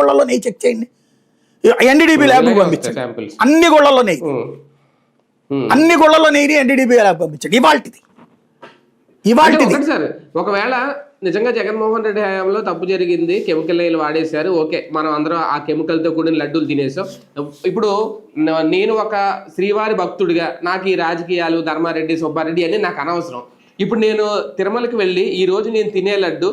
గుళ్ళల్లో నెయ్యి చెక్ చేయండి, ఎన్డీడీబీ ల్యాబ్ పంపించండి, అన్ని గుళ్ళల్లో నెయ్యి, అన్ని గుళ్ళల్లో నెయ్యి ఎన్డీడీబీ ల్యాబ్ పంపించండి. ఇవాళ సార్ ఒకవేళ నిజంగా జగన్మోహన్ రెడ్డి హయాంలో తప్పు జరిగింది, కెమికల్ నెయ్యిలు వాడేశారు, ఓకే, మనం అందరం ఆ కెమికల్ తో కూడిన లడ్డూలు తినేసాం. ఇప్పుడు నేను ఒక శ్రీవారి భక్తుడిగా నాకు ఈ రాజకీయాలు, ధర్మారెడ్డి, సుబ్బారెడ్డి అన్ని నాకు అనవసరం. ఇప్పుడు నేను తిరుమలకి వెళ్ళి ఈ రోజు నేను తినే లడ్డు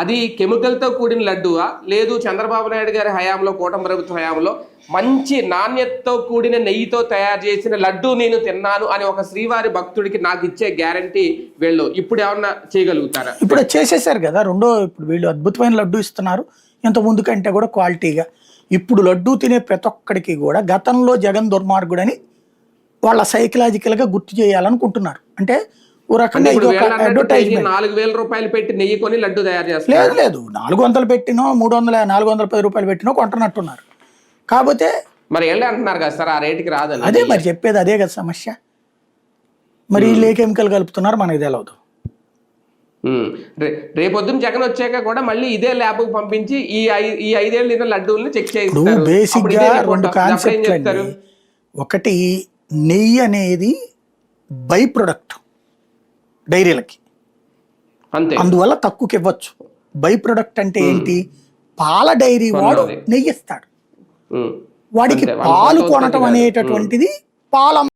అది కెమికల్తో కూడిన లడ్డువా, లేదు చంద్రబాబు నాయుడు గారి హయాంలో, కూటమి ప్రభుత్వ హయాంలో మంచి నాణ్యతతో కూడిన నెయ్యితో తయారు చేసిన లడ్డు నేను తిన్నాను అని ఒక శ్రీవారి భక్తుడికి నాకు ఇచ్చే గ్యారంటీ వీళ్ళు ఇప్పుడు ఏమన్నా చేయగలుగుతారా? ఇప్పుడు చేసేసారు కదా ఇప్పుడు వీళ్ళు అద్భుతమైన లడ్డు ఇస్తున్నారు, ఇంత ముందు కంటే కూడా క్వాలిటీగా. ఇప్పుడు లడ్డు తినే ప్రతి ఒక్కడికి కూడా గతంలో జగన్ దుర్మార్గుడని వాళ్ళ సైకలాజికల్గా గుర్తు చేయాలనుకుంటున్నారు. అంటే ఓ రకంగా 4,000 రూపాయలు పెట్టి నెయ్యి కొని లడ్డు తయారు చేస్తారు. లేదు 400 పెట్టినో 410 రూపాయలు పెట్టినో కొంటున్నట్టున్నారు. కాకపోతే మరి అంటున్నారు కదా సార్, ఆ రేటుకి రాదని. అదే మరి చెప్పేది, అదే కదా సమస్య. మరి ఏ కెమికల్ కలుపుతున్నారు మనకి తెలియదు. రేపొద్దున జగన్ వచ్చాక కూడా మళ్ళీ ఇదే ల్యాబ్ పంపించి ఈ 5 ఏళ్ళు తిన్న లడ్డూల్ని చెక్ చేస్తారు. బేసిక్ గా 2 కాన్సెప్ట్లు. ఒకటి, నెయ్యి అనేది బై ప్రొడక్ట్ డైరీలకి, అందువల్ల తక్కువకి ఇవ్వచ్చు. బై ప్రొడక్ట్ అంటే ఏంటి? పాల డైరీ వాడు నెయ్యి ఇస్తాడు, వాడికి పాలు కొనటం అనేటటువంటిది పాల